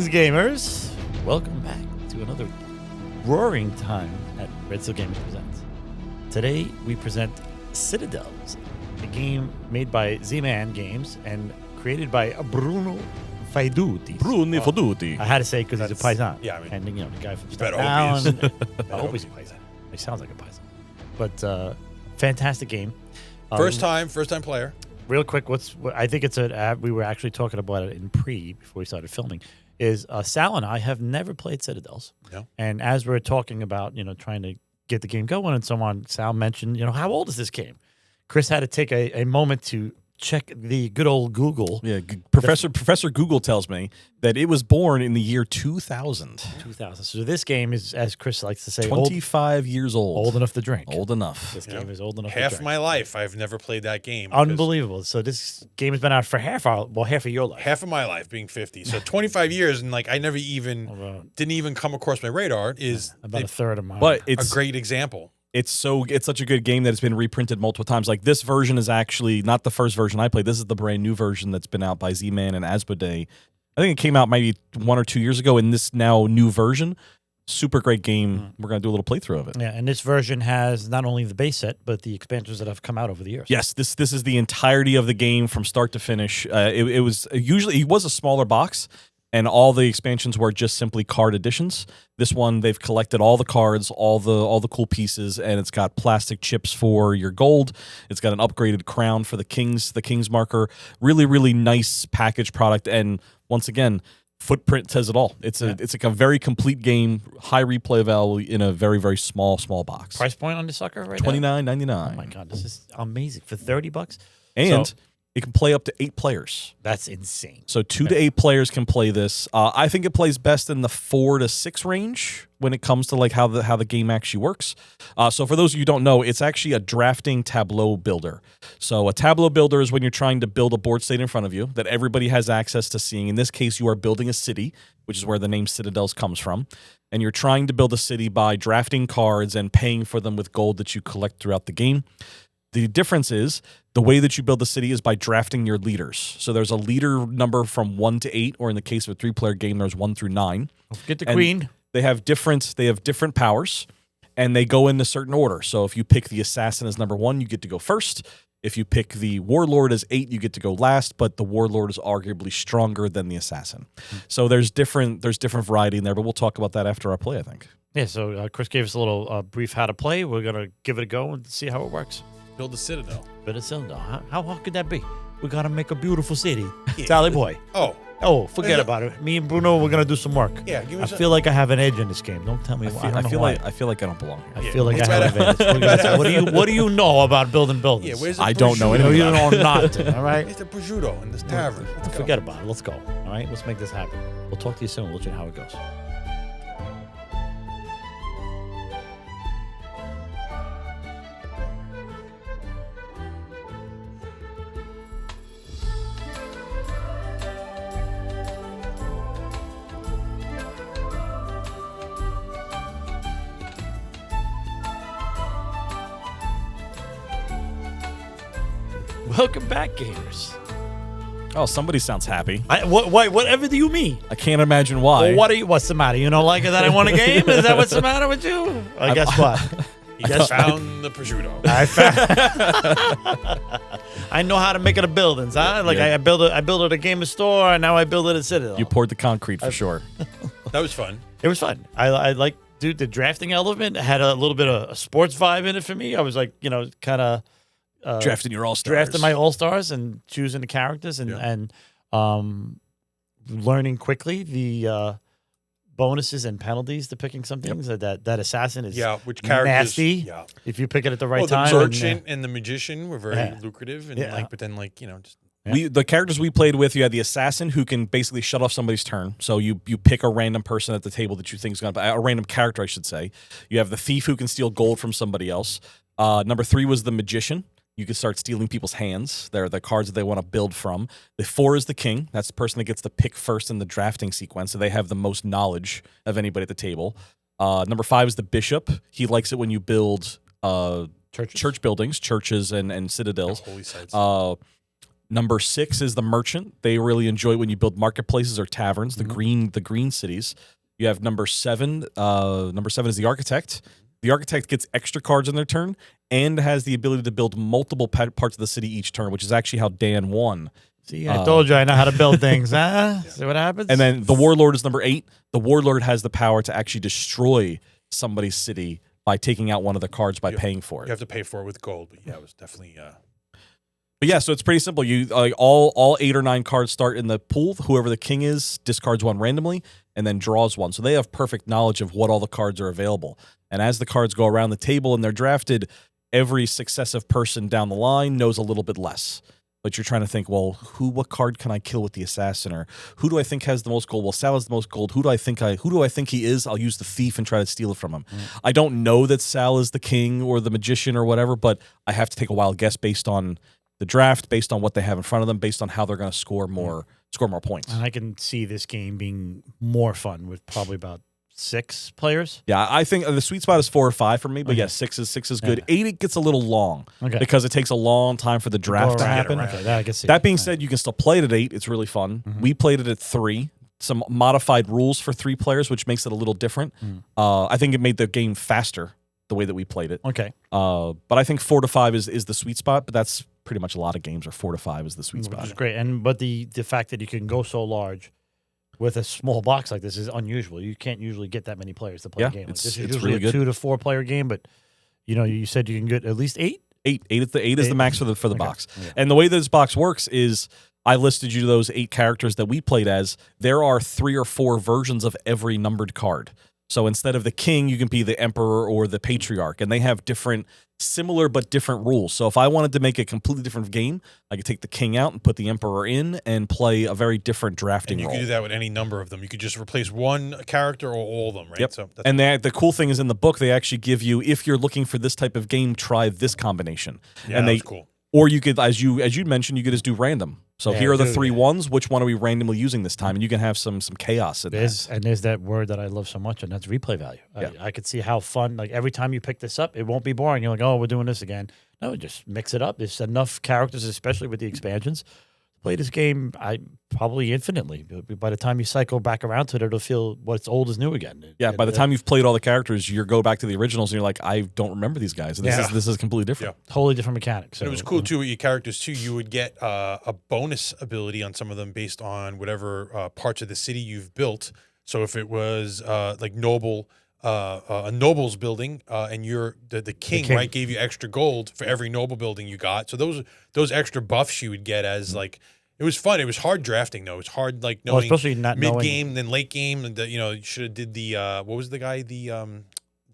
gamers. Welcome back to another roaring time at Red Seal Gaming Presents. Today we present Citadels, a game made by Z-Man Games and created by Bruno Faiduti. Bruno Faiduti. I had to say it because he's a paisan. Yeah, I mean, and the guy from better Staten hope I hope he's a paisan. He sounds like a paisan. But fantastic game. First time player. Real quick, I think it's we were actually talking about it in before we started filming. Is Sal and I have never played Citadels. No. And as we're talking about, trying to get the game going and so on, Sal mentioned, how old is this game? Chris had to take a moment to check the good old Google. Yeah, Professor Google tells me that it was born in the year 2000. 2000. So this game is, as Chris likes to say, 25 years old. Old enough to drink. Old enough. This game is old enough to Half drink. my life, I've never played that game. Unbelievable. So this game has been out for half of your life. Half of my life being 50. So 25 years, and I never even didn't even come across my radar is about a third of mine. But it's a great example. It's such a good game that it's been reprinted multiple times. Like this version is actually not the first version I played. This is the brand new version that's been out by Z-Man and Asmodee. I think it came out maybe 1 or 2 years ago in this now new version. Super great game. We're going to do a little playthrough of it. Yeah, and this version has not only the base set, but the expansions that have come out over the years. Yes, this is the entirety of the game from start to finish. It was a smaller box, and all the expansions were just simply card additions. This one, they've collected all the cards, all the cool pieces, and it's got plastic chips for your gold. It's got an upgraded crown for the king's marker. Really, really nice package product, and once again, footprint says it all. It's like a very complete game, high replay value in a very, very small box. Price point on this sucker right $29.99. now? Oh my god, this is amazing for $30. And it can play up to 8 players. That's insane. So 2 to 8 players can play this. I think it plays best in the 4 to 6 range when it comes to how the game actually works. So for those of you who don't know, it's actually a drafting tableau builder. So a tableau builder is when you're trying to build a board state in front of you that everybody has access to seeing. In this case, you are building a city, which is where the name Citadels comes from. And you're trying to build a city by drafting cards and paying for them with gold that you collect throughout the game. The difference is the way that you build the city is by drafting your leaders. So there's a leader number from 1 to 8, or in the case of a 3-player game, there's 1 through 9. Don't forget the queen. They have different powers, and they go in a certain order. So if you pick the assassin as number 1, you get to go first. If you pick the warlord as 8, you get to go last. But the warlord is arguably stronger than the assassin. So there's different variety in there. But we'll talk about that after our play, I think. Yeah. So Chris gave us a little brief how to play. We're gonna give it a go and see how it works. Build a citadel. Build a citadel. How hard could that be? We gotta make a beautiful city. Tally boy. Oh, forget about it. Me and Bruno, we're gonna do some work. Yeah, give me I feel like I have an edge in this game. Don't tell me why. I feel like I don't belong here. I feel like I have an advantage. What do you know about building buildings? Yeah, where's the I don't know prosciutto? anything. You know nothing. All right. It's the prosciutto in this tavern. Let's go. Forget about it. Let's go. All right. Let's make this happen. We'll talk to you soon. We'll let you know how it goes. Welcome back, gamers. Oh, somebody sounds happy. Whatever do you mean? I can't imagine why. Well, what's the matter? You don't like it that I won a game? Is that what's the matter with you? I guess what? He just found the prosciutto. I know how to make it a buildings. Huh? I build it at a game store, and now I build it at Citadel. You poured the concrete for sure. That was fun. It was fun. I like, dude, the drafting element had a little bit of a sports vibe in it for me. I was like, kind of Drafting your all-stars. Drafting my all-stars and choosing the characters and learning quickly the bonuses and penalties to picking some things. That assassin is which characters, nasty. Yeah. If you pick it at the right the time. merchant and the magician were very lucrative, and just. The characters we played with, you had the assassin who can basically shut off somebody's turn. So you pick a random person at the table that you think is going to, a random character, I should say. You have the thief who can steal gold from somebody else. Number 3 was the magician. You can start stealing people's hands. They're the cards that they want to build from. The 4 is the king. That's the person that gets to pick first in the drafting sequence. So they have the most knowledge of anybody at the table. Number 5 is the bishop. He likes it when you build church buildings, churches and citadels. Holy sites. Number 6 is the merchant. They really enjoy when you build marketplaces or taverns, the green cities. You have number 7. Number 7 is the architect. The architect gets extra cards on their turn and has the ability to build multiple parts of the city each turn, which is actually how Dan won. See, I told you I know how to build things, huh? See what happens? And then the warlord is number 8. The warlord has the power to actually destroy somebody's city by taking out one of the cards by paying for it. You have to pay for it with gold, but yeah, it was definitely. But yeah, so it's pretty simple. You all 8 or 9 cards start in the pool. Whoever the king is discards one randomly and then draws one. So they have perfect knowledge of what all the cards are available. And as the cards go around the table and they're drafted, every successive person down the line knows a little bit less. But you're trying to think, well, what card can I kill with the assassin, or who do I think has the most gold? Well, Sal has the most gold. Who do I think he is? I'll use the thief and try to steal it from him. I don't know that Sal is the king or the magician or whatever, but I have to take a wild guess based on the draft, based on what they have in front of them, based on how they're going to score more points. And I can see this game being more fun with probably about 6 players. Yeah, I think the sweet spot is 4 or 5 for me, but yeah, 6 is good. 8, it gets a little long because it takes a long time for the draft to happen. Okay, I can see. That being said, you can still play it at 8. It's really fun. We played it at 3. Some modified rules for 3 players, which makes it a little different. I think it made the game faster the way that we played it. Okay. But I think 4 to 5 is the sweet spot, but that's pretty much a lot of games are 4 to 5 is the sweet spot. Which is great. But the fact that you can go so large with a small box like this is unusual. You can't usually get that many players to play a game. This is usually really a 2 to 4 player game, but you said you can get at least 8? 8 is the max for the box. Yeah. And the way that this box works is I listed you those 8 characters that we played as. There are 3 or 4 versions of every numbered card. So instead of the king, you can be the emperor or the patriarch, and they have similar but different rules. So if I wanted to make a completely different game, I could take the king out and put the emperor in and play a very different drafting role. And you could do that with any number of them. You could just replace one character or all of them, right? Yep. So and the cool thing is in the book, they actually give you, if you're looking for this type of game, try this combination. Yeah, that's cool. Or you could, as you mentioned, you could just do random. So here are the 3 ones. Which one are we randomly using this time? And you can have some chaos in there. And there's that word that I love so much, and that's replay value. Yeah. I could see how fun, like every time you pick this up, it won't be boring. You're like, oh, we're doing this again. No, just mix it up. There's enough characters, especially with the expansions. Play this game probably infinitely. By the time you cycle back around to it, it'll feel what's old is new again. Yeah, by the time you've played all the characters, you go back to the originals and you're like, I don't remember these guys. And this is completely different. Yeah. Totally different mechanics. So, it was cool too with your characters too. You would get a bonus ability on some of them based on whatever parts of the city you've built. So if it was like noble, a noble's building, and you're the king, right, gave you extra gold for every noble building you got. So those extra buffs you would get as like. It was fun. It was hard drafting though. It was hard like knowing especially not mid game, then late game, and you should have did the what was the guy the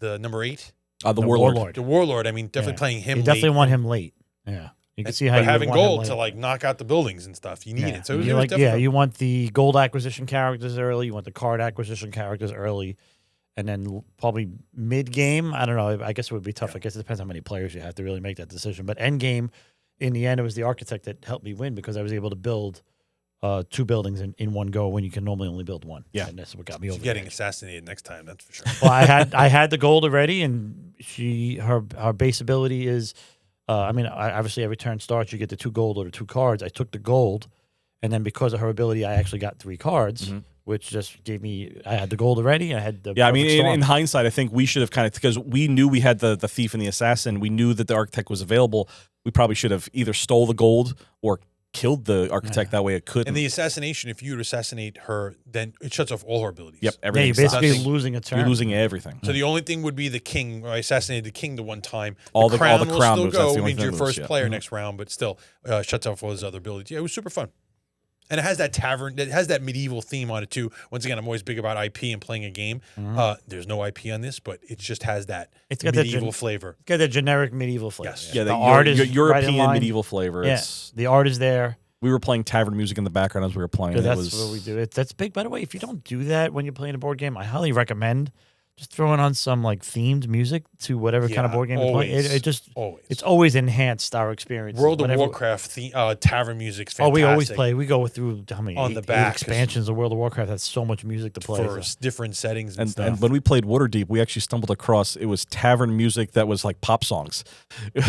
number 8? The warlord. The warlord. I mean, definitely playing him. You definitely want him late. Yeah, you can see how having gold to like knock out the buildings and stuff. You need it. So it was definitely you want the gold acquisition characters early. You want the card acquisition characters early. And then probably mid game, I don't know. I guess it would be tough. I guess it depends how many players you have to really make that decision. But end game, in the end, it was the architect that helped me win because I was able to build 2 buildings in one go when you can normally only build one. Yeah, and that's what got me over. Getting assassinated next time, that's for sure. Well, I had the gold already, and her base ability is, obviously every turn starts, you get the 2 gold or the 2 cards. I took the gold, and then because of her ability, I actually got 3 cards. Which just gave me, I had the gold already. I had the in hindsight, I think we should have because we knew we had the thief and the assassin. We knew that the architect was available. We probably should have either stole the gold or killed the architect. That way it couldn't. And the assassination, if you assassinate her, then it shuts off all her abilities. Yep, everything. Yeah, you're basically losing a turn. You're losing everything. So the only thing would be the king. I assassinated the king the one time. All the crown will moves. still go. Means your first player next round, but still shuts off all his other abilities. Yeah, it was super fun. And it has that tavern, it has that medieval theme on it too. Once again, I'm always big about IP and playing a game. There's no IP on this, but it just has that medieval flavor. It's got that generic medieval flavor. Yes. Yeah, the art is European right medieval flavor. Yes, the art is there. We were playing tavern music in the background as we were playing. That's what we do. That's big. By the way, if you don't do that when you're playing a board game, I highly recommend just throwing on some like themed music to whatever kind of board game you're playing. It's always enhanced our experience. World of Warcraft tavern music's fantastic. We go through how many on the eight back expansions of World of Warcraft. That's so much music to play for different settings and stuff. And when we played Waterdeep, we actually stumbled across, it was tavern music that was like pop songs.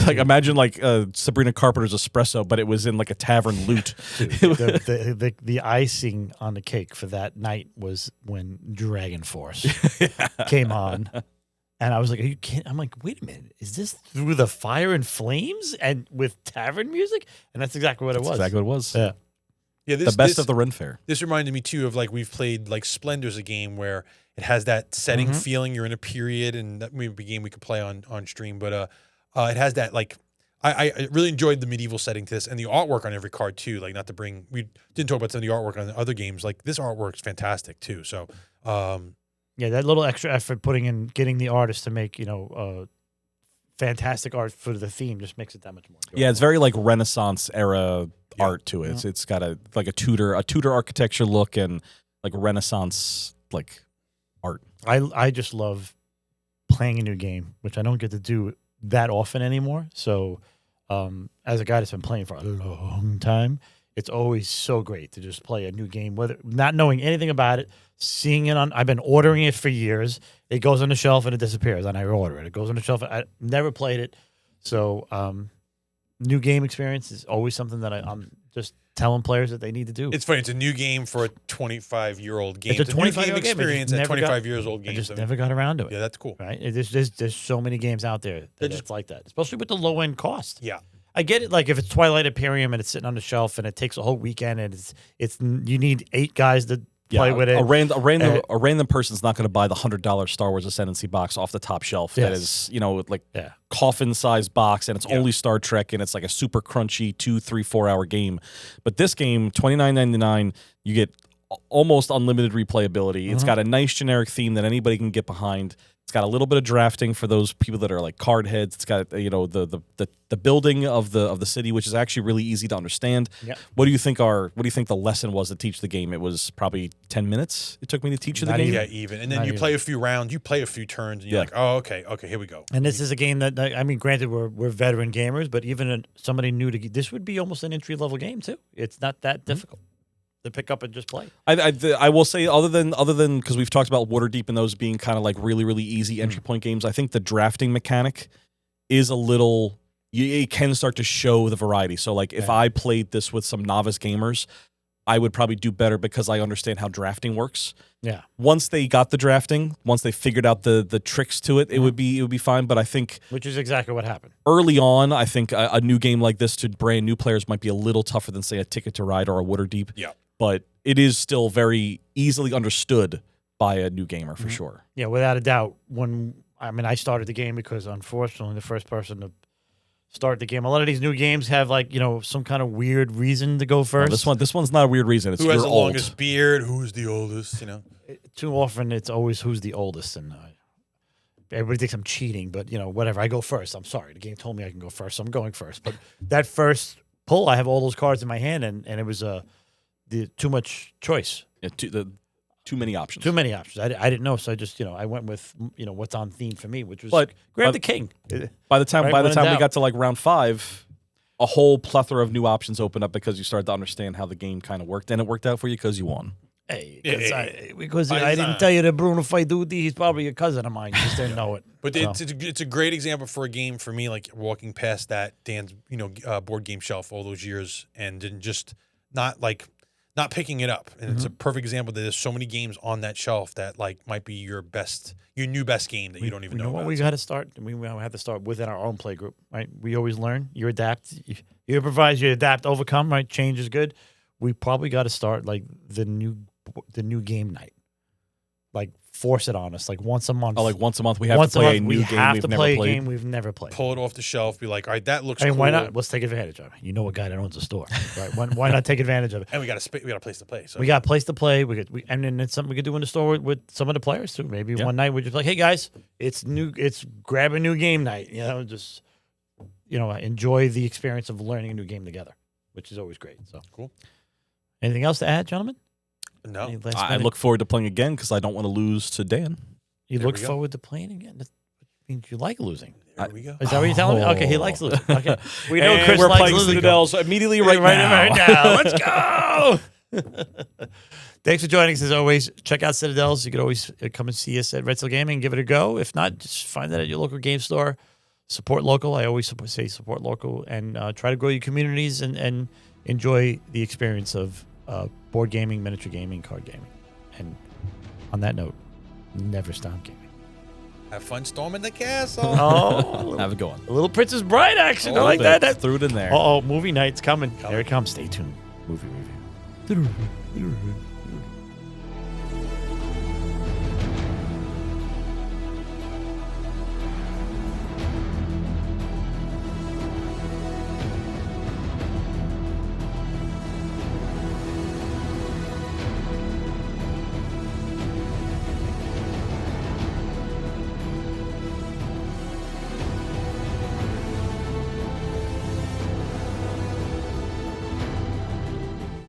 Like imagine like Sabrina Carpenter's Espresso, but it was in like a tavern lute. The icing on the cake for that night was when Dragon Force came on. And I was like, "Are you kidding?" I'm like, "Wait a minute, is this Through the Fire and Flames and with tavern music?" And that's exactly what it was. Exactly what it was. Yeah. Yeah, The best of the Ren Fair. This reminded me too of like we've played like Splendor's a game where it has that setting feeling. You're in a period, and that may be a game we could play on stream. But it has that like I really enjoyed the medieval setting to this, and the artwork on every card too. Like not to bring, we didn't talk about some of the artwork on the other games. Like this artwork's fantastic too. So yeah, that little extra effort getting the artist to make fantastic art for the theme just makes it that much more enjoyable. Yeah, it's very like Renaissance era art to it. It's got a Tudor architecture look and like Renaissance like art. I just love playing a new game, which I don't get to do that often anymore. So as a guy that's been playing for a long time, it's always so great to just play a new game, whether not knowing anything about it, seeing it on. I've been ordering it for years. It goes on the shelf and it disappears, and I order it. It goes on the shelf. I never played it, so new game experience is always something that I'm just telling players that they need to do. it's funny. It's a new game for a 25-year-old game. It's a 25-year-old new game game. experience at 25 years old I game. just never got around to it. Yeah, that's cool. Right? There's so many games out there that it's like that, especially with the low end cost. Yeah. I get it. Like if it's Twilight Imperium and it's sitting on the shelf and it takes a whole weekend and it's you need 8 guys to play with it. A random person's not going to buy the $100 Star Wars Ascendancy box off the top shelf. That is, coffin sized box, and it's only Star Trek, and it's like a super crunchy 2, 3, 4 hour game. But this game, $29.99, you get almost unlimited replayability. It's got a nice generic theme that anybody can get behind. It's got a little bit of drafting for those people that are like card heads. It's got the building of the city, which is actually really easy to understand. Yep. What do you think the lesson was to teach the game? It was probably 10 minutes it took me to teach you the game. Yeah, even. And then you play a few rounds, you play a few turns, and you're like, oh, okay, here we go. And this is a game that, I mean, granted, we're veteran gamers, but even somebody new to this would be almost an entry level game too. It's not that difficult to pick up and just play. I will say, other than because we've talked about Waterdeep and those being kind of like really, really easy entry point games, I think the drafting mechanic is a little. It can start to show the variety. So, like, if I played this with some novice gamers, I would probably do better because I understand how drafting works. Yeah. Once they got the drafting, once they figured out the tricks to it, it would be fine. But I think, which is exactly what happened early on, I think a new game like this to brand new players might be a little tougher than, say, a Ticket to Ride or a Waterdeep. Yeah. But it is still very easily understood by a new gamer for sure. Yeah, without a doubt. I started the game because unfortunately the first person to start the game. A lot of these new games have some kind of weird reason to go first. No, this one's not a weird reason. It's who has the old. longest beard? Who's the oldest? Too often it's always who's the oldest, and everybody thinks I'm cheating. But whatever. I go first. I'm sorry. The game told me I can go first, so I'm going first. But that first pull, I have all those cards in my hand, and it was too much choice. Yeah, too many options. Too many options. I didn't know, so I just I went with what's on theme for me, which was grab the king. By the time we got to like round 5, a whole plethora of new options opened up because you started to understand how the game kind of worked, and it worked out for you because you won. Hey, because I didn't tell you that Bruno Faiduti, he's probably a cousin of mine. You just didn't know it. But it's a great example for a game for me, like walking past that Dan's board game shelf all those years and didn't just not picking it up. And it's a perfect example that there's so many games on that shelf that like might be your new best game that you don't even know what about. We got to start. We have to start within our own play group, right? We always learn. You adapt. You improvise. You adapt. Overcome. Right? Change is good. We probably got to start like the new game night. Like force it on us, like once a month. Oh, like once a month we have to play a new game we've never played. Game we've never played. Pull it off the shelf. Be like, all right, that looks cool. Why not? Let's take advantage of it. You know a guy that owns a store, right? Why not take advantage of it? And we got a place to play. So we got a place to play. And then it's something we could do in the store with some of the players too. Maybe one night we're just like, hey guys, it's grab a new game night. Just enjoy the experience of learning a new game together, which is always great. So cool. Anything else to add, gentlemen? No. I look forward to playing again because I don't want to lose to Dan. You There look we go. forward to playing again. That means you like losing. There we go. Is that what you're telling me? Okay, he likes losing. Okay, we know And Chris we're likes playing losing. Citadels immediately right now. Let's go. Thanks for joining us as always. Check out Citadels. You can always come and see us at Red Seal Gaming. Give it a go. If not, just find that at your local game store. Support local. I always say support local and try to grow your communities and enjoy the experience of board gaming, miniature gaming, card gaming. And on that note, never stop gaming. Have fun storming the castle. Oh, Have a good one. a little Princess Bride action. I A like little that. bit. Threw it in there. Oh, movie night's coming. Here it comes. Stay tuned. Movie review.